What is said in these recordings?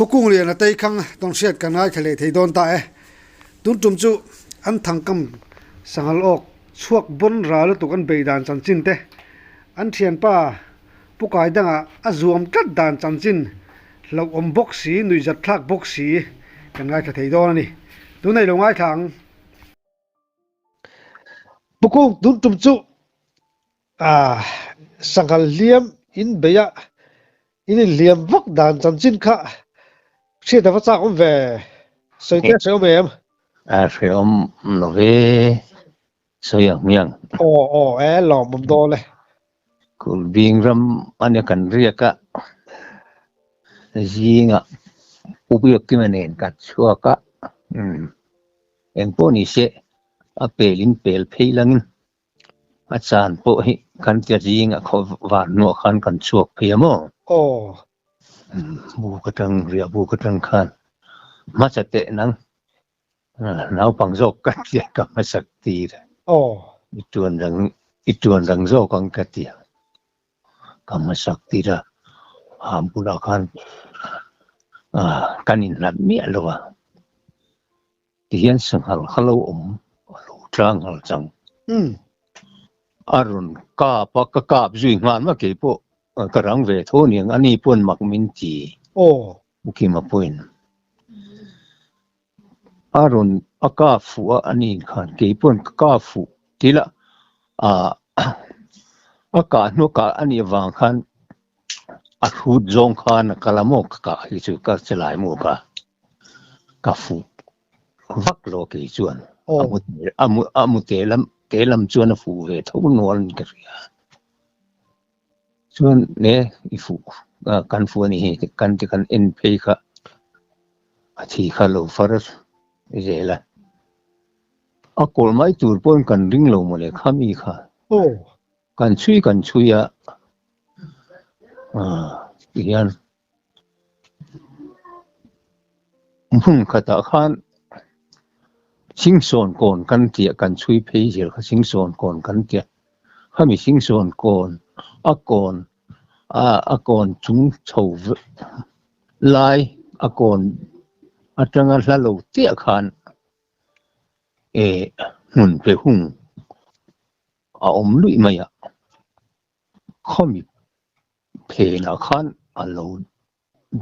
pukung lian a tei khang tong siat kan ngai khale thei don ta e tun tum chu an thang kam sangal ok chuak bon ra lu tu kan be dan chan chin te an thian pa pukai danga a zuam tat dan chan chin lo om box si nui zat thak box si kan ngai thei don ani tu nei lo ngai thang pukung tun tum chu sangal liam in beya in liam vak dan chan chin kha chia da fa om ve soi te soi em phải nó về soi miệng lom bom do le cul bing ram anh kan riêng cả riêng ubiok cái mình cắt xua cả em po ni se a pelin pel pheilang a chan po hi kan tia riêng kho van no khan kan chuak phiamo bu ka tang khan ma chate nang nau pang jok ka tia ka ma sakti ituan rang zo kang ka tia ka ma sakti ra ham pula khan kanin lat mi alowa tian sang hal halo lo trang hal chang arun ka pa ka zui ngan ma ke po karang ve tho niang ani pon mak min ti buki ma point arun aka fu ani khan ke pon ka fu tila aka no ka ani wang khan a hut zong khan kalamok ka hi chu ka chalai mu ka fu vak lo ke chuan amu telam chuan a fu ve tho nol ka ria chuan ne I fu kan fu ni kan en pe kha a thi kha lo faras zela a kol mai tur pon kan ring lo mo le khami kha kan chui ya yan khata khan singson kon kan tia kan chui phei zel kha singson kon kan tia khami singson kon a kon chung chho lai a kon atanga hlalo tia khan hun pe hung a om lui maya khami phe na khan a lo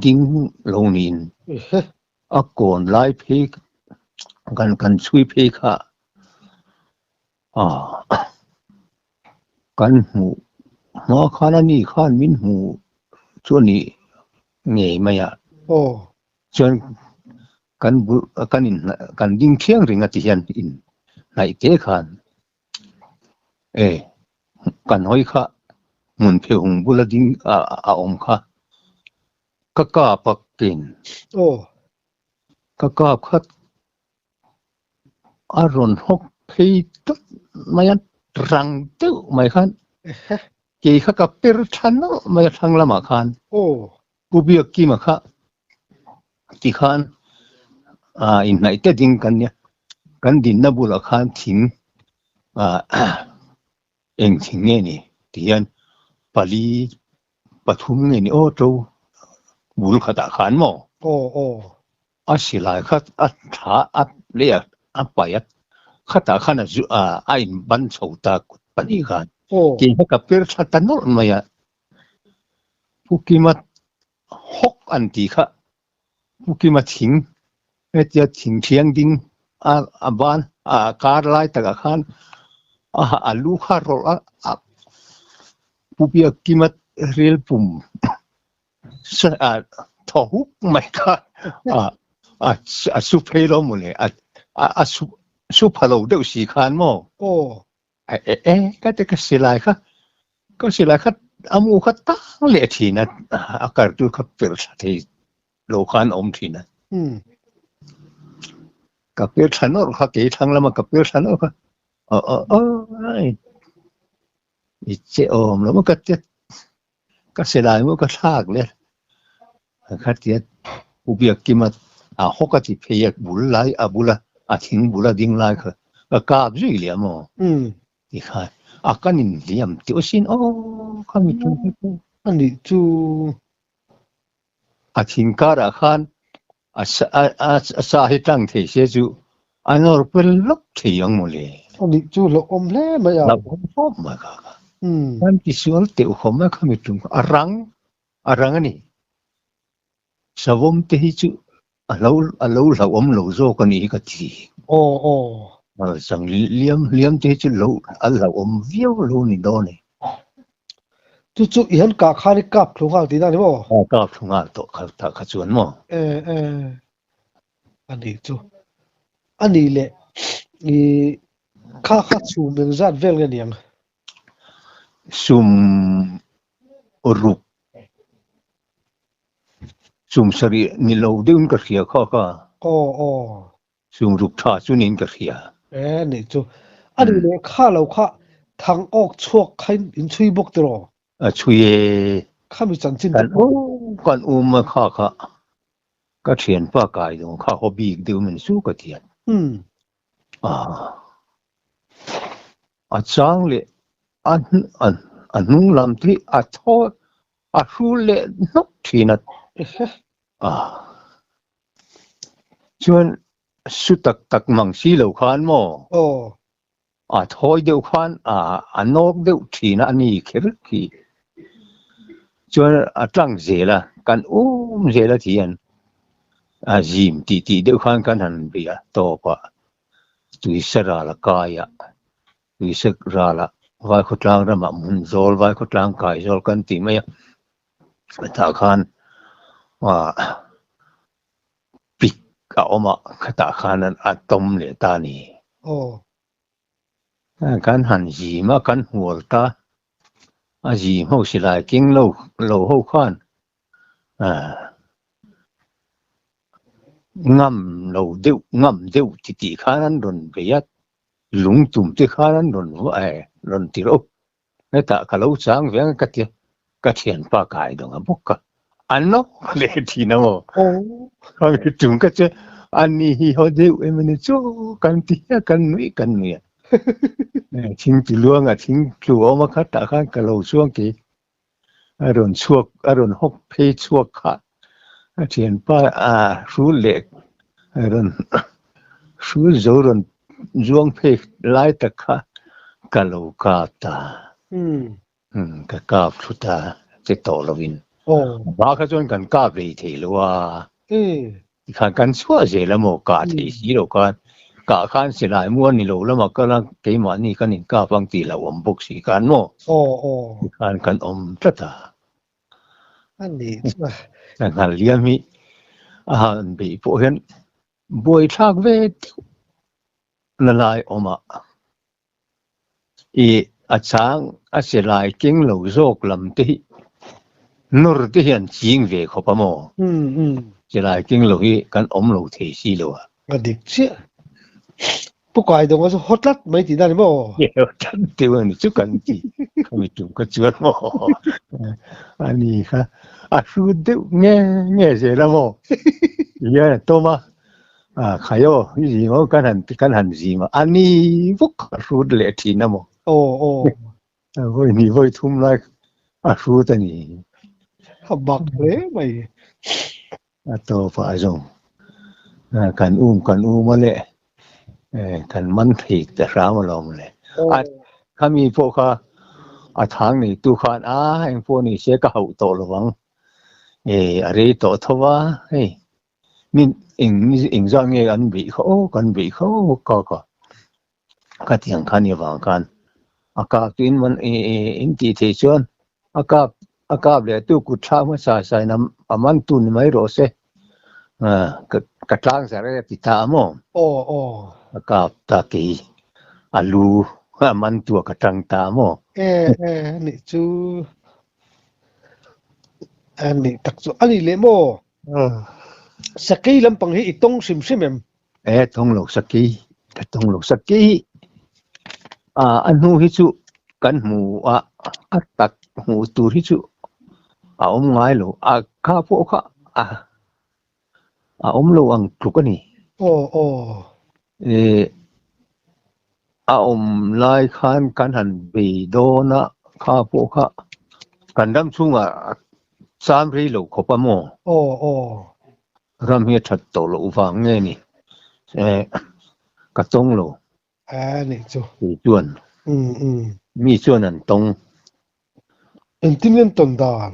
ding lo nin a kon lai phe kan chui phe kha kan hu ma khan ani khan min hu chuani nge maya chuan kan ding thiang ringa ti hian in lai te khan kan hoi kha mun phe hung bula ding a om kha ka pakin ka khat aron hok phei tot mayan rang tu mai khan ke kha ka per than no mai thang lama khan ubiak ki ma kha ti khan in nai te ding kan ya kan din na bula khan thing eng thing nge ni tian pali pathum nge ni to bul khata khan mo a silai khat a tha a le a payat khata khan a in ban chhota pani khan ke ka per thata no maya pukimat hok an ti kha pukimat thing etia thing thiang ding a ban kar lai taka khan alu kha rol a pupia kimat rel pum sa thohuk mai kha a suphelo mule a suphalo de si khan mo ka te ka silai kha amu kha ta le thina akar tu kha per thei lo khan om thina ka per thanor kha ke thang lama ka per thanor kha ai iche om lo ma ka te ka silai mo ka thak le kha te ubiak kimat a hokati pheyak bul lai abula a thing bula ding lai kha ka zui le mo ti kha akanin liam ti osin khami tu ani chu อาทิงการอาคารสาเหตุตั้งเทเสจูอันนั้นเป็นลักที่ยังมุ่งเลยอันนี้จู่เราอมเล่ไม่เอาเราพบมาค่ะนั่นที่ส่วนเตียวเขาไม่ขมิตุงอารังนี่สวมเตหิจูเราอมเราโจกันนี่ก็ทีโอ้โอ้สังเลี้ยมเตหิจูเราอมวิวเรานี่โดนนี่จู่อีหันกาขานี่กับถุงข้าวตีนั่นนี่บ่ก็ทุ่งอาโตเขาชวนมั้งเอออันนี้จู่อันนี้แหละอีข้าชูเมืองจัดเวลกันยังซุมรุกซุมสรีนี่เราเดินกระเสียข้อก็โอ้ซุมรุกท่าซุนินกระเสียนี่จู่อันนี้เลยข้าเราข้าทางออกช่วงใครอินช่วยบกตรอช่วยข้ามีจันจินกันมาข้าก็เทียนป้ากายตรงข้าฮอบบี้เดียวมันสู้ก็เทียนจังเลยอันนู้นลำที่ทอดรู้เลยนกทีนัดชวนสุดตักมังสีเหล่าขานโมทอยเดียวขานนกเดียวทีนัดนี่คือกี่ชวนตั้งเจละกันเจละทีอันจิมตีเดียวขานกันหันเบียโตกว่าตุยสระละกายตุยสระละวายขุดลางระมามุนโจลวายขุดลางกายโจลกันตีไม่ตาขานว่าปิกเอามาขตาขานนั้นตมเลตานีกันหันจีมากันหัวตาจีมเขาสิลายกิ้งโลเขาขานงำเราเดียวงำเดียวตีข้านั้นโดนไปยัดหลงตุ่มที่ข้านั้นโดนโดนตีรบในตาเขาเราสร้างเวียงกัดเทียนปากายดงบุกกะอันนั้นเลยทีนั้นเขาจุ่มก็จะอันนี้เขาเดียวมันจะกันที่กันนี่ทิ้งตีลวงทิ้งตัวออกมาขัดตาข้างกับเราช่วงกี่อารมณ์ชั่วอารมณ์หกเพศชั่วขาเทียนป้ารู้เล็กรู้โจรนจวงเพกไล่ตะค่ะกะโลกาตากะกาบสุดาจะโตลวินบ้าขจนกันกาบเลยทีลัวขันกันชั่วเจแล้วโมกาทีสีโลกันกาขันเสียหลายม้วนนี่โลแล้วมาก็ลังเกี่ยมันนี่กันนี่กาบางทีเราอมบุกสีกันโมขันกันอมตาอันนี้แต่งานเลี้ยงมีบีพวกเห็นบวยทักเวทละลายออกมาอาจารย์เสียลายเก่งเหล่าโจกลำที่นรที่เห็นจริงเวขบโมเสียลายเก่งเหล่าที่กันเหล่าเทสีเหล่าอันนี้เชื่อพวกไอ้ตรงว่าฮอตลัดไม่ตีได้บ่ฉันเดี๋ยวนี้จุกันที่เขาไม่จุก็จวนโมอันนี้ค่ะรู้เดี๋ยวเงี้ยเสียแล้วโมเยอะตัวมาขายยี่ห้อกันหันจีมาอันนี้พวกรู้เลยทีนะโมวันนี้วันทุ่มไล่รู้ตัวนี้ขับบักเลยไม่ตัวฝ่ายจงกันมาเลยกันมันผิดแต่ร้ามาลงเลยถ้ามีพวกเขาทางนี้ตู้ขานเองพวกนี้เชื่อก็เอาตัวระวังอะไรตัวทว่านี่เองจะเงี้ยกันบีเขาก็เที่ยงคันอยู่บางกันอากาศที่มันอินทีเทชวนอากาศเลยตู้กุดช่างมาใส่น้ำมันตุนไม่รู้เสกระทั่งเสร็จติดตามอากาศตะกี้ลูมันตัวกระทั่งตามนี่จูอันนี้ตักอันนี้เลยโมสกีลำปังให้อีตงซิมเอ็มตงหลกสกีอันนู้ฮิจุกันหมูตักหมูตูฮิจุง่ายหรอข้าพวกโลอังกฤษกันนี่ไล่ขันกันหันบีโดนะข้าพวกกันดำชุ่ง 3 ri lo khopa mo โอ้โอ้ ram hi that to lo wang nge ni ka tong lo นี่จู ti chuan อืม mi chuan an tong เอ็นที่เงินต้นดาน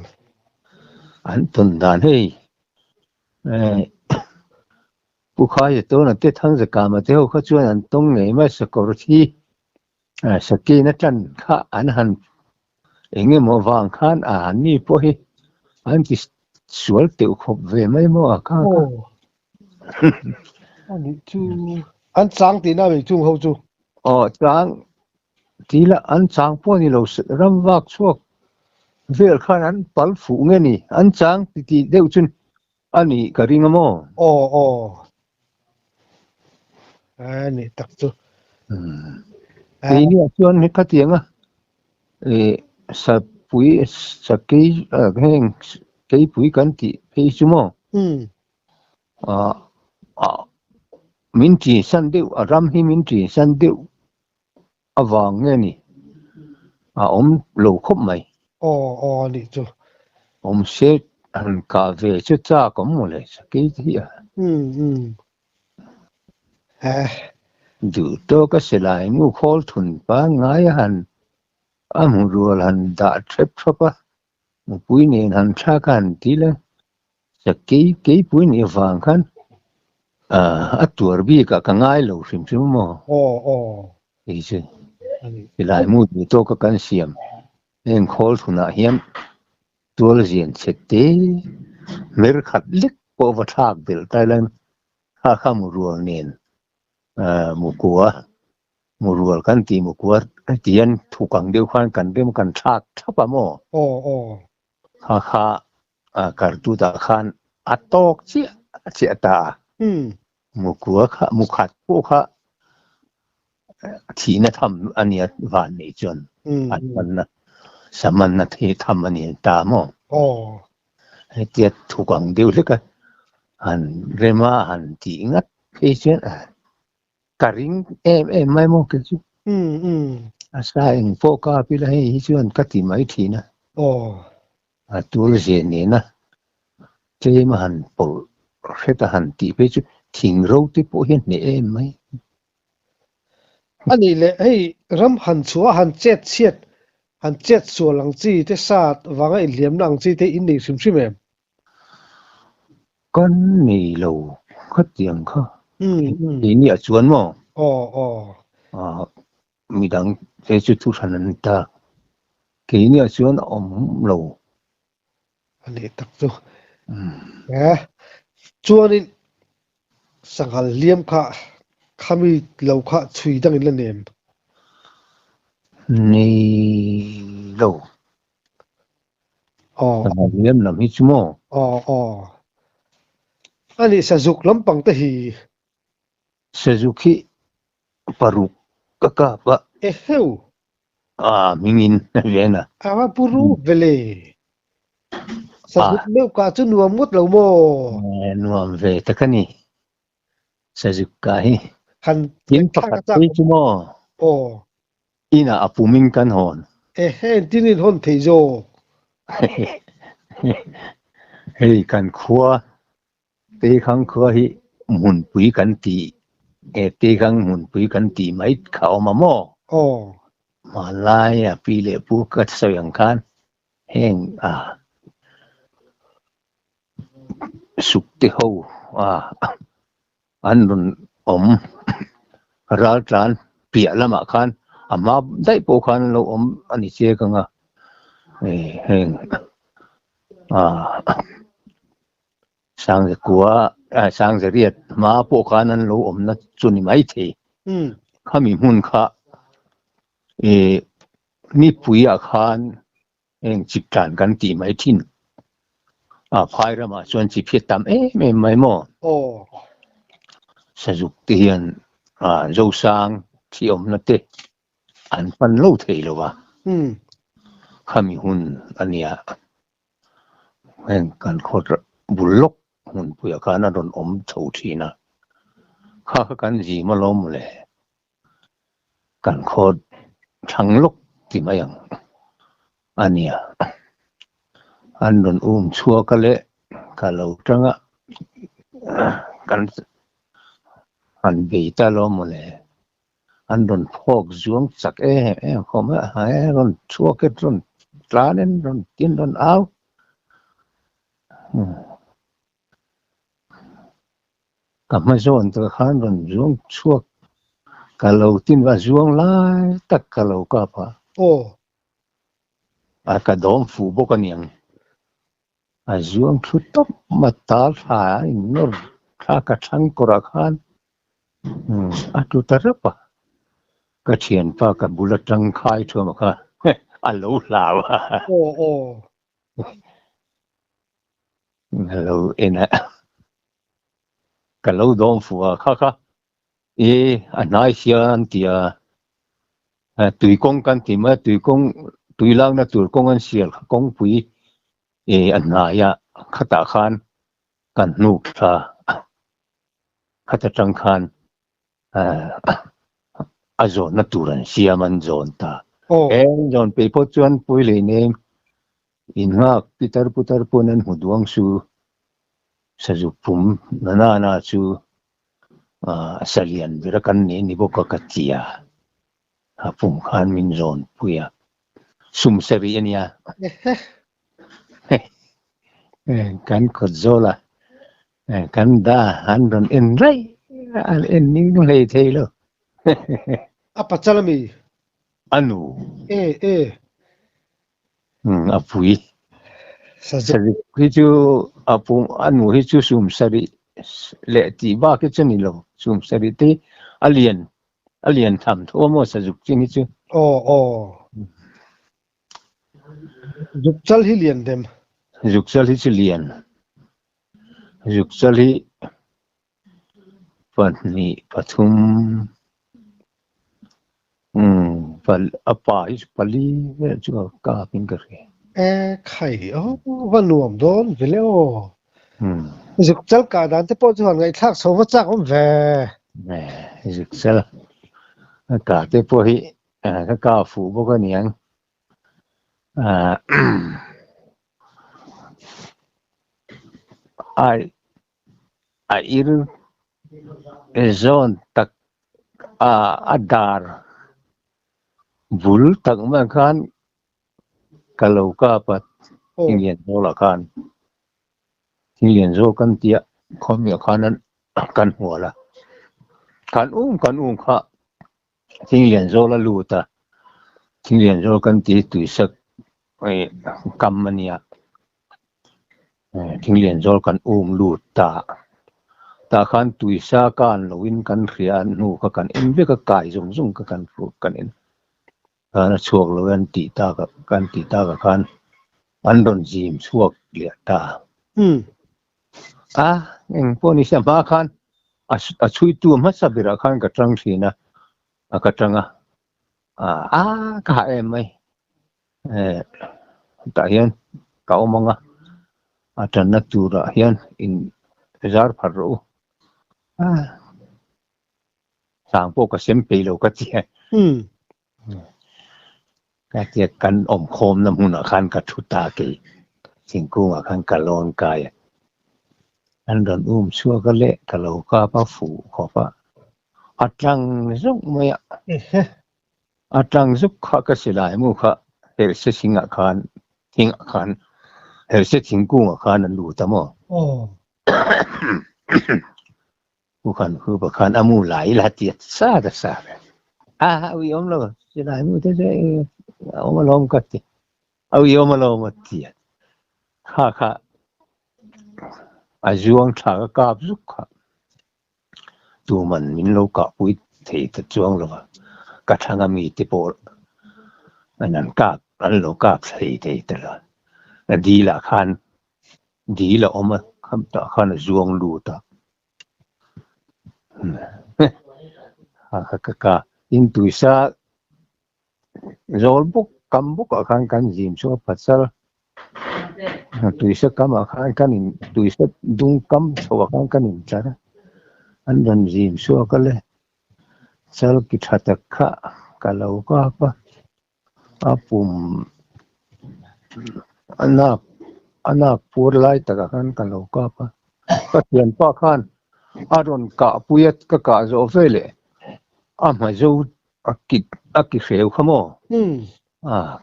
an tun dan hei pu khai to na te thang za ka ma te ho kha chuan an tong nei ma security saki na chan kha an han enge mo wang khan ni po hi an ti sual te khop ve mai mo ka โอ้ ka อันนี้จูอันสางตีหน้าไปจูเขาจู chang ti la an chang po ni lo ram wak chuak vel khan an pal fu nge ni an chang ti deu chun ani ka ringa mo โอ้โอ้นี่ตักจู ti ni chuan ni ka tianga sa pui sa ke heng ke pui kan ti pe chu mo อืม min ti san deu ram hi min ti san deu awang nge ni om lo khop mai โอ้โอ้นี่จู om se an ka ve chu cha kom mo le sa ke ti อืมdu to ka se lai mu khol thun pa ngai han mu rual han da trep thopa mu pui ne han tha kan ti le sa ke pui ne wang khan a tur bi ka ngai lo sim sim mo โอ้โอ้ e se อันนี้ se lai mu du to ka kan siam en khol thuna hian tual zian chete mer khat lik po wa thak bil thailand kha mu rual nen mu kuwa mu rual kan ti mu kuwa tian thukang deu khan kan dem kan thak thapa mo โอ้โอ้ kha kar tu da khan atok chi ta อืม mu kuwa kha mu khat po kha thi na tham ania van nei chon อืม an man na saman na the tham ani ta mo โอ้ tiat thukang deu leka han rema han ti ngat ke chen karing em mai mo ke chu อืม asa en po ka pila hi chuan ka ti mai thi na โอ้ tul je ne na che ma han pol reta han ti pe chu thing ro ti po hian ne em mai อันนี้เลยให้รำหันชัวหันเจ็ดเชียดหันเจ็ดส่วนหลังจีเทศาสตร์วางไอ้เหลี่ยมหลังจีเทอินนี่ชิมเอง kan ni lo kha tiang kha อืม ni ni a chuan mo อ๋ออ๋อ mi dang che chu thu than an ta ke ni a chuan om lo อันนี้ตักจูจวนนี้สังหารเหลี่ยมค่ะขามีเหล่าค่ะชุยดังอินละเนม ni lo อ๋อ lem lam hi chu mo อ๋ออ๋ออันนี้สะจุกลำปังตะฮี Suzuki paruk ka pa เอ๊ะเฮว mingin vena อาว่าปูรูเวเลสะจุกเลี้ยวกาจุนวมุดเหล่าโม nuam ve takani Suzuka hi หัน yin ข้าง pakat จัก pe chu mo โอ้ ina apuming kan hon เอ๊ะเฮ้ที่นี่หนเทโจ hei kan khua te khang khua hi mun pui kan ti te khang mun pui kan ti mai khao ma mo โอ้ malaya pile pu kat sayang kan heng sukte ho an run om ral tlan pia lama khan ama dai po khan lo om ani che ka nga heng sang ze kwa sang ze riat ma po khan an lo om na chuni mai the อืม khami mun kha ni puya khan eng chiktan kan ti mai thin phai ra ma chuan chi phet tam me mai mo โอ้ sajuk te hian zo sang thi om na te an pan lo thei lo wa อืม khami hun ania eng kan khot bulok hun puya kana don om chho thina kha kan ji ma lom le kan khot thanglok ti mayang ania อันโดนชัวก็เละกะเราจังอ่ะกันอันเบียตาล้อมเลยอันโดนพอกจวงสักเขาไม่หายโดนชัวก็โดนตราเน้นโดนกินโดนเอากับไม่โดนตัวข้านโดนจวงชัวกะเราตินว่าจวงไล่ตักกะเราก็พอโอ้อากระดมฟูบกันยังอาจวงชุดตบมาตาหายนอร์ข้ากระชังกระคานอาตุตระปะก็เชียนป้ากับบุลจังคายชัวมาค่ะอัลโหลลาวโอ้โอ้ฮัลโหลเอ็นะกับเราดมฟูค่ะอันไหนเสียอันที่ตุยกงกันที่มาตุยล่างนะตุยกงอันเสียกงปุยอันไหนขัตขานกันนุกท่าขัตจังคานอาจอนตุรันเสียมันจอนตาจอนไปพอจวนปุยเลยเนี่ยอินฮักพิตาร์พุตาร์ปนันหุดวังสูสจุปุ่มนาสูสัลยันวิรักันเนี่ยนิบกกัตยาปุ่มขานมินจอนปุยสุมเสรีเนี่ยกันขดโซล่ะกันด่าฮันดอนเอ็นไรอันเอ็นนิ่งเลยเทโลอะปัจจัลมีอันูอาปุยสริฮิจูอาปุอันูฮิจูสุมสริเลติบ้าคิดจะนี่โลสุมสริตีอเลียนทำทั่วหมดสจุกจริงฮิจูโอ้จุกจัลฮิเลียนเดมจุกจัลฮิจูเลียนจุกจัลฮิปันนี่ปฐุมปัลอปาอิสปัลลีเวจูกาปิงกะเรไข่วันนวมโดนไปแล้วจุกจัลกาดันที่พอจะหันไงทักสวัสดิ์ผมแว่จุกจัลกาที่พอฮีถ้ากาฟูบกันยังอิรโซนตักดาร์บุลตักมาคันกะโลกาปัดทิงเลียนโซละคันทิงเลียนโซกันเตียคอมีคันนั้นกันหัวละกันค่ะทิงเลียนโซละลูตาทิงเลียนโซกันตีตุยสักกัมมันเนี่ยทิงเลียนโซกันลูตาตาคันตุยสากันลวินกันเรียนนูกันเอ็นเบกกายจงกันฟูกันเอ็นช่วงเรากันตีตากับคันอันโดนจิมช่วงเลียตาพวกนี้เสียมาคันช่วยตัวมาสับระคันกับจังสีนะกับจังก็ไหมแต่เห็นเขามองจันนัตัวเห็นอินจาร์พารุสางพวกก็เสียมปีโลก็เจียก็เจียกันโคมน้ำหุ่นคันกับทุตากีสิงกุ้งคันกับลอนกายอันโดนชัวก็เละกะโลก็ป้าฝูขอป้าอัดจังซุกไม่อัดจังซุกข้าก็เสียดายมุขะเฮลเซสิงห์คันทิงคันเฮลเซสิงกุ้งคันนั่นรู้ตั้งมั้งผู้คันคือประคันอามูหลายละเตียซาวิอมแล้วเสียดายมุขจะเอามาลองกันทีเอามาลองมาเตียข้าอาจวงชากกาบซุกค่ะตัวมันมินโลกาปุยเทตจวงแล้วกระทั่งมีติโปอันนั้นกาบอันโลกาบเทตแล้วดีละคันดีละอมาคำตาคันจวงลูตากะอินตุยซาโจลบุกกัมบุกอาคันจิมชัวปัสสาวะตุยซากำอาคันอินตุยซาดุงกัมชัวอาคันอินจาระอันนั้นจิมชัวก็เลยซาลกิทัตกะกะลาวกะปะอาปุ่มอันนับ anak pur lai taka kan kalau ka pa ka tian pa khan aron ka puyat ka zo vele ama zo akit reu khamo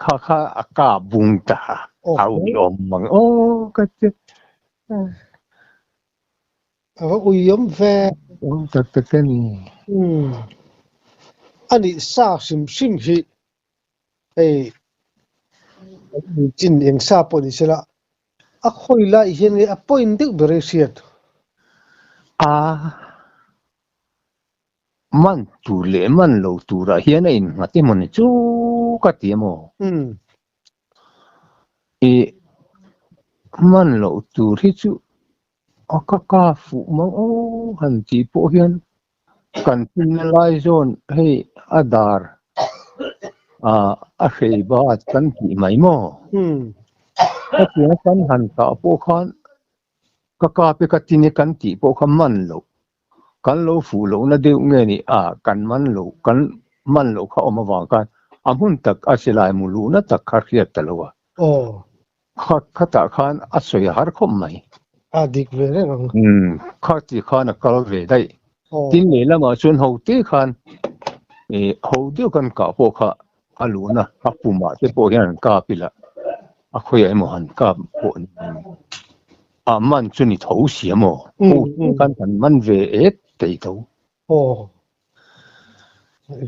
kha aka bung ta au yom mang o ka che ava uyom ve o ta ni ani sa sim hi ei chin eng sa po ni sela a khoi la hian a point deuh bere siat a man tu le man lo tu ra hian in ngati mon chu ka ti mo e man lo tu ri chu ka fu ma o han ti po hian kan tin lai zon hei adar a hei ba kan ti mai mo ka ti kan han ta po khan ka pe ka ti ni kan ti po khan man lo kan lo fu lo na deuh nge ni kan man lo kha oma wa kan amun tak a silai mu lu na tak kha riat ta lo wa kha ta khan a soi har khom mai dik ve re ngang kha ti khan a kal ve dai tin le lama chun ho te khan ho deuh kan ka po kha alu na a pu ma te po hian ka pila a khoi ai mo han ka po ni man chu ni thau sia mo ho kan man ve et tei to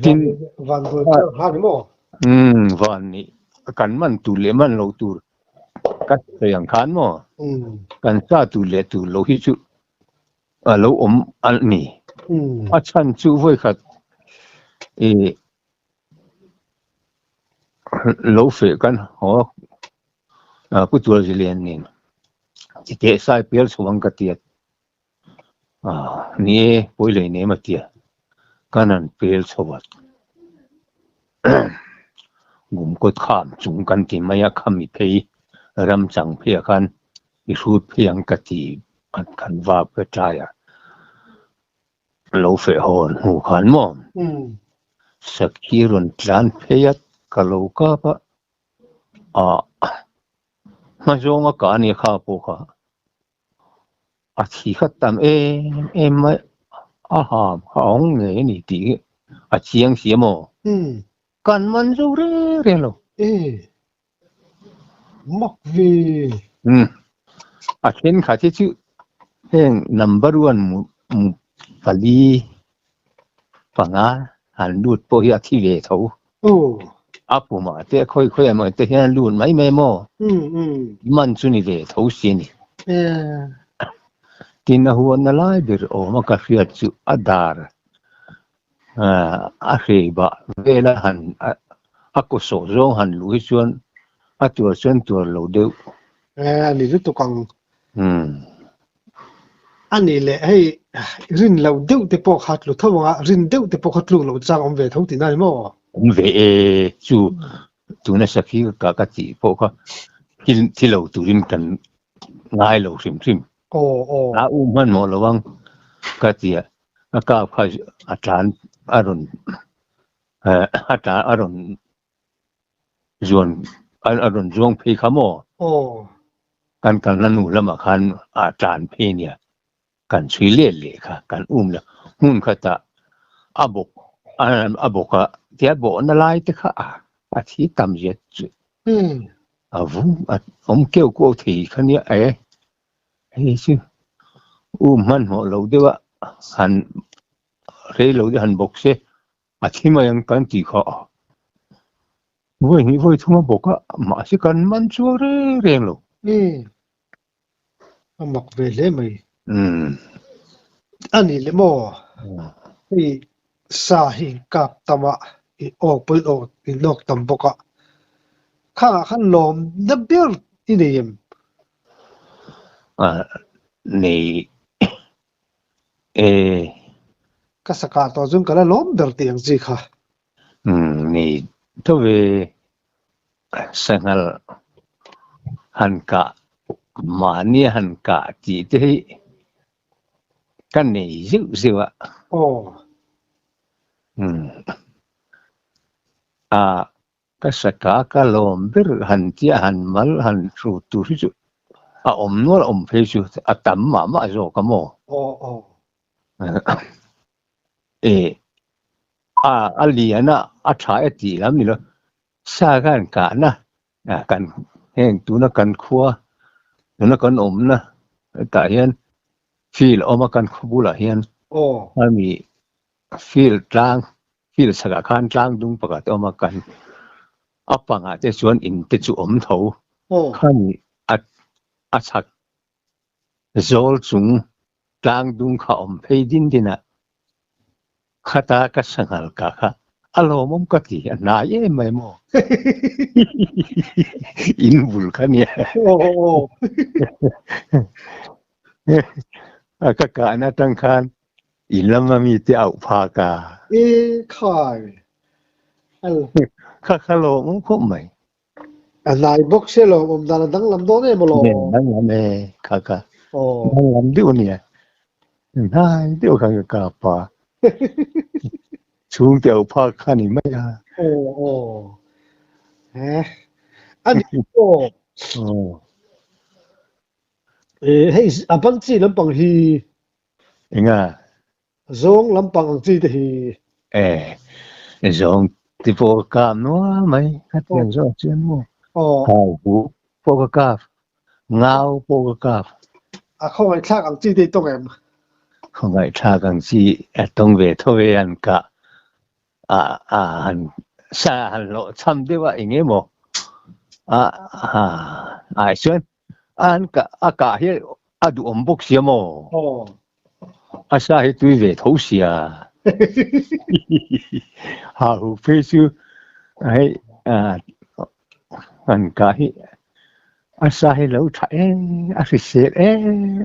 tin van do ha ni mo van ni kan man tu le man lo tu kat yang khan mo kan sa tu le tu lo hi chu lo om al ni a chan chu voi khat lo fe kan ho pu tu ji len ni ti te sai pel chuang ka tiat ni poi le ne ma tia kanan pel chawat gum kot kham chung kan ti maya khami phei ram chang phia khan i rut phiang ka ti an kan va pe taya lo fe hon hu khan mo sakirun tlan pheyat kalau ka pa ma zonga ka ni kha po kha a thi khat tam em mai ham hong nge ni ti a chiang sia mo kan man zo re lo mok vi a chen kha chi chu heng number 1 mu pali panga han lut po hi a thi le tho apu ma te khoi ma te hian lun mai me mo man chu ni ve tho si ni tin na huan na lai bir o ma ka fiat chu adar a hei ba vela han a ko so zong han lui chuan a tur chuan tur lo deuh ani lu tu kang ani le hei rin lo deuh te po khat lu thawanga rin deuh te po khat lu lo chang om ve tho ti nai mo ve chu tu na sakhi ka ti po kha thi lo turin kan ngai lo sim a man mo lawang ka ti a ka kha a tlan aron aron zong phei khamo kan nanu lama khan a tlan phei nia kan chui le kha kan la hun kha ta abok ka tia bo na lai te kha a thi tam je chu vu om kêu cô thì khani ai chứ man ho lo dewa han re lo de han bok se a thi ma yang kan ti kha voi thuma boka ma si kan man chu re lo mok ve le mai ani le mo i sa hi kap tama i ok pul o i lok tam boka kha khan lom da ber i neim nei ka saka to jun kala lom ber tiang ji kha nei to ve sangal han ka ma ni han ka ti te kan nei zu wa ka saka ka lom ber han tia han mal han tru tu chu nuôi ôm phê chú tắm mà rồi cái mồ ê liền trái gì lắm nữa xa cả na cần hẹn tụi nó cần khua tụi nó cần ôm na tại hiện feel ôm cần khu là hiện mi feel trang feel sạc khăn trang đúng bạc ôm cần ấp bằng cái chuyện in cái chú ôm thầu khăn sạc rồi chúng trang đúng khá ôm phê din đi na khata ka sangal ka alo mom ka ti na ye mai mo in vulkan ya ka na tang khan ilama mi ti au pha ka khai lo mom ko mai nai box se lo dan dang lam do ne mo lo dang lam e ka dang lam diu ni nai diu ka pa chung tiểu pha khan ni mai anh hey abang chi lam pang hi nga zong lam pang chi te hi zong ti po ka no mai hat yang zo chen mo hau hu po ka ngao po ka không ai khác ang chi te tong em không ai tha kang chi tong ve tho ve an ka han sa han lo cham de wa inge mo ai xuân an ka hi du om bok sia mo sa hi tu ve tho sia hau phê su ai an ka hi sa hi lo tha si se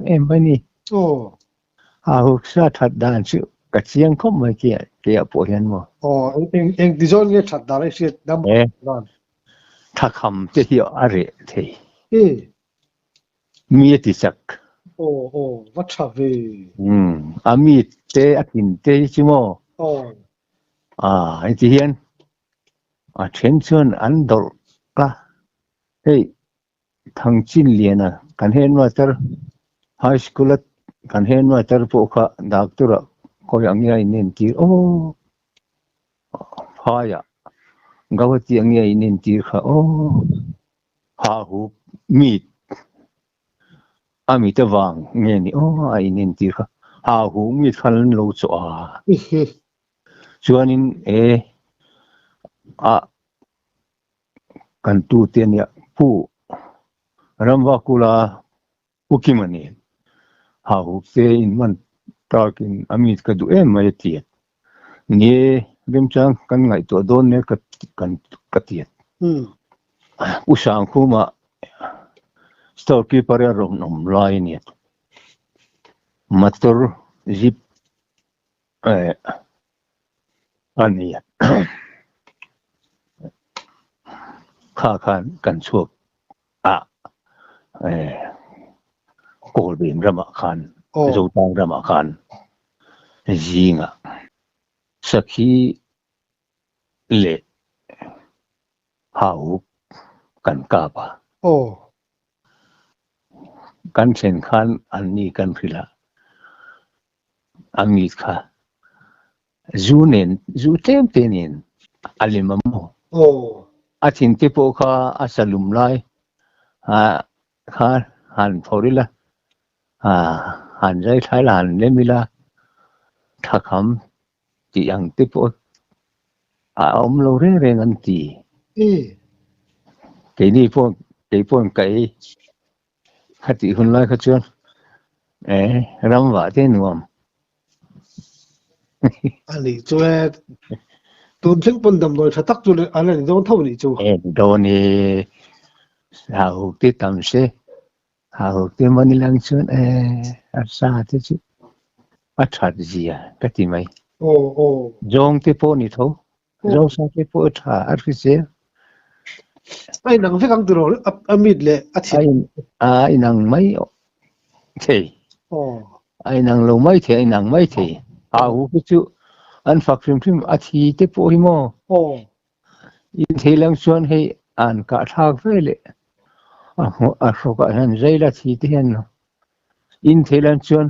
em ba ni hau sa thật đàn sự cả chiang không mà kia bộ hiện mà anh đi rồi nghe thật đấy sẽ đâm thà khăm thế hiểu à rệ thế ê mi thì sắc vắt chả về mi thế tin thế chứ mò anh thì hiện trên chân anh đổ cả hey thằng chín liền cần hiện mà ter high school kan hen ma tar po kha doctor ko yang ngai nen ti pha ya gawati ang ngai nen ti kha ha hu mi ami ta wang nge ni ai nen ti kha ha hu mi khan lo cho chuanin kan tu ten ya pu ramwa kula ukimani hau te in man takin amit ka du mai tiat ni rim chang kan ngai to don ne ka tiat usang khuma storekeeper rom nom lai ni motor zip ani kha khan kan chuak cổ biển ra mà khan dâu tang ra mà khan gì ngà sau khi lệ hậu cần cả ba cần sen khan anh ni cần phi la anh ni kha zu tem tenin alimam atin te po kha asalum lai kha han phorila hàn dây Thái Lan lên mila thắc hầm chỉ ăn tiếp thôi ông lâu rồi về ngân tỷ cái này phong cái hạt tỷ hun lại khát chuan ram vả thế nuông anh đi chơi tuần trước bận đầm rồi thật tắc rồi anh ấy giống thâu đi chơi đồ này hào tiết tầm xe hào tiết mani lang chuan sa thế chứ thật gì cái gì mày dòng tiếp po ni thâu dòng sa tiếp po thà cái gì ai nang phải căng từ rồi amid lệ ai nang mấy thế ai nang lâu mấy thế ai nang mấy thế hào cái chứ anh phát phim thì tiếp po hi mo in thế lang chuan hay an cả thang về lệ so ka han zai la thi te hen in thailand chuan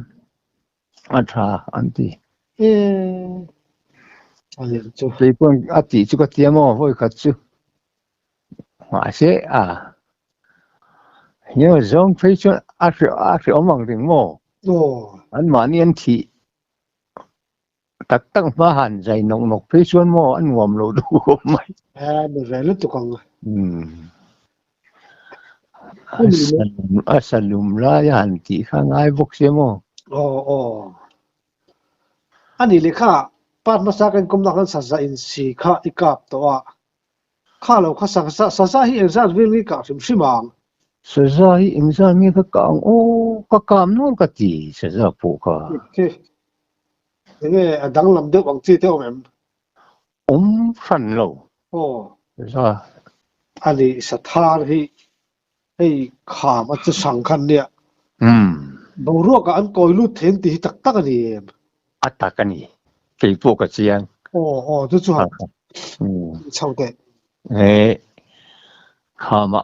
a tha an ti อันนี้จู te pon a ti chu ka tiamo voi khat chu ma se a nhớ zong phei chuan a ri omang ring mo โอ้ an ma ni an thi tak tak ma han zai nok nok phei chuan mo an ngom lo du mai แพ้เมื่อไรลุตุกัง asalum la yan ti kha ngai bok se mo โอ้โอ้อันนี้เลยค่ะปาดมาสักกันกุมนักกันสัสอินสีค่ะอีกับตัวข้าเราข้าสักที่เอ็นซัสวิลนี่กับชิมัง sa za hi insan mi ka kang o ka kam no ka ti sa za po ka โอเคนี่ดังลำเดือบางที่เท่าไหร่ san lo โอ้ sa อันนี้สถานที่ให้ข่ามันจะสังคันเนี่ยบางรัวกับอันกอยลุเทนตีตักตักนี่ atakani ke po ka chiang โอ้โอ้ทุกส่วนชาวเด็ก khama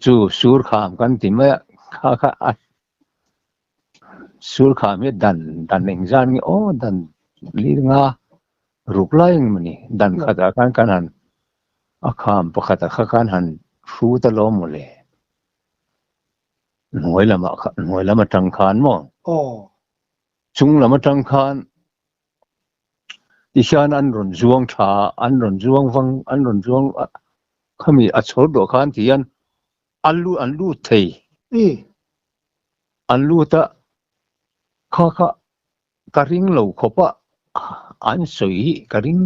chu sur kham kan ti ma kha sur kham ye dan engzan ni o dan li nga ruk lai mani dan khata kan han a kham pa khata kha kan han fu ta lo mo le noi lama tang khan mo โอ้ chung lama tang khan ti shan an ron zuang tha an ron zuang wang an ron zuang khami a chhor do khan ti an alu thei นี่ alu ta kha ka ring lo khopa an soi ka ring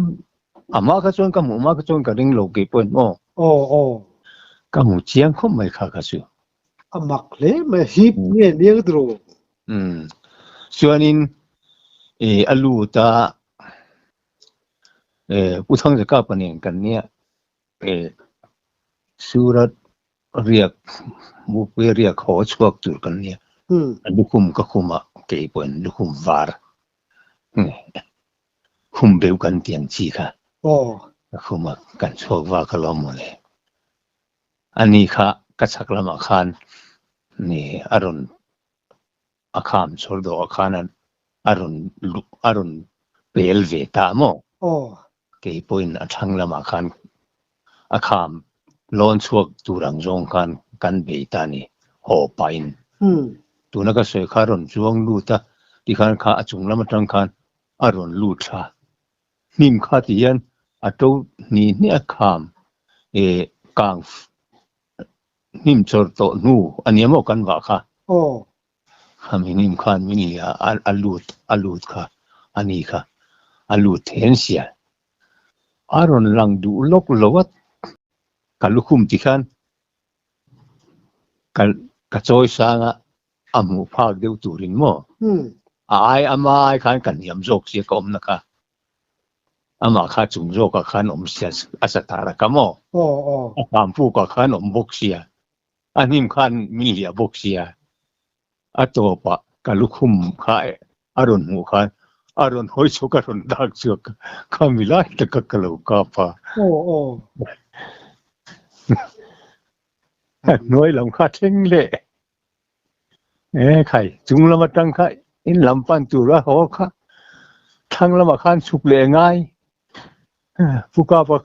ama ka chon ka mu ma ka chon ka ring lo ke pon mo โอ้โอ้ ka mu chiang khom mai kha ka chu อามักเลยไม่ฮิปเนี่ยก็ตรง chuanin alu ta puthang ja ka panen kan nia surat riak mu pe riak ho chuak tur kan nia lukum ka khuma ke pon lukum var khum beu kan tiang chi kha โอ้ khuma kan chuak wa ka lo mo le ani kha ka chak lama khan ni aron akham chhor do akhanan aron pel ve ta mo โอ้ ke poin athang lama khan akham lon chuak turang zong kan be ta ni ho pain tuna ka soi kharon chuang lu ta ti khan kha achung lama tang khan aron lu tha nim kha ti yan ato ni akham kang nim chor to nu aniamo kan wa kha โอ้ haminim khan mini alut kha ani kha alut hen sia aron lang du lok lowat kalukum ti khan ka choi sanga amu phak deu turin mo ai amai khan kan yam jok sia kom na kha ama kha chung jok ka khan om sia asatara ka mo โอ้โอ้ kam pu ka khan om bok sia anim khan mini ya bok sia atopa kalukum kha aron mu khan aron hoi choka ron dak chok kamila ta kakalo ka pa โอ้โอ้ noi lam kha theng le khai chung lama tang kha in lam pan tu ra ho kha thang lama khan suk le ngai puka pa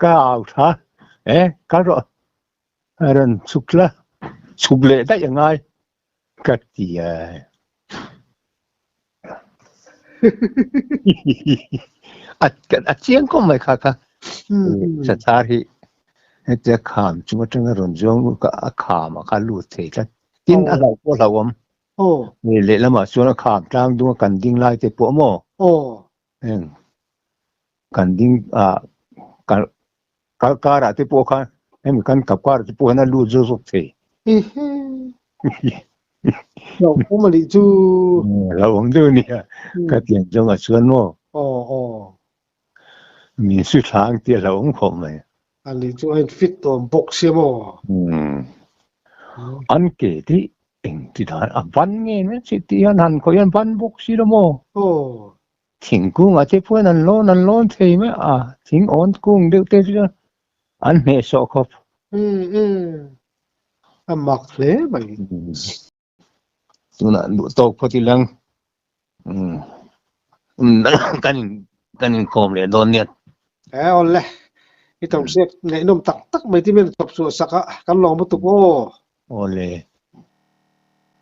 ka au tha ka ro aron sukla suk le da yangai ka ti at chiang ko mai kha sa thariจะขามจุมาจังรอนจงก็ขามก็ลูดเทจัดกินอะไรพวกเราอม โอ้ นี่เละแล้วมาชวนขามจางดูกันดิ้งไล่เตปัวโม โอ้ กันดิ้งกันการะเตปัวกันให้มีกันกับการะเตปัวนั้นลูดโจสุกเท เฮ้เราพูดมาดิจู เราองดูเนี่ยก็เตียงจงชวนโม โอ้โอ้ มีสุดทางเตียเราองผมไหม อันนี้จูให้ฟิตตัวบกเสียมั้ง อันเกที่เองที่ฐานวันเงี้ยนะสิที่อันหันก็ยันวันบกสิละโม โอ้ ทิ้งกุ้งอาจจะพูดนั่นโลนเทไหมทิ้งอ่อนกุ้งเด็กเด็กอันเมสอครับ amak le mai tuna du tok photi lang kanin kom le don net on le itong siak nei nom tak tak mai ti men top su saka kan long bu tu ko ole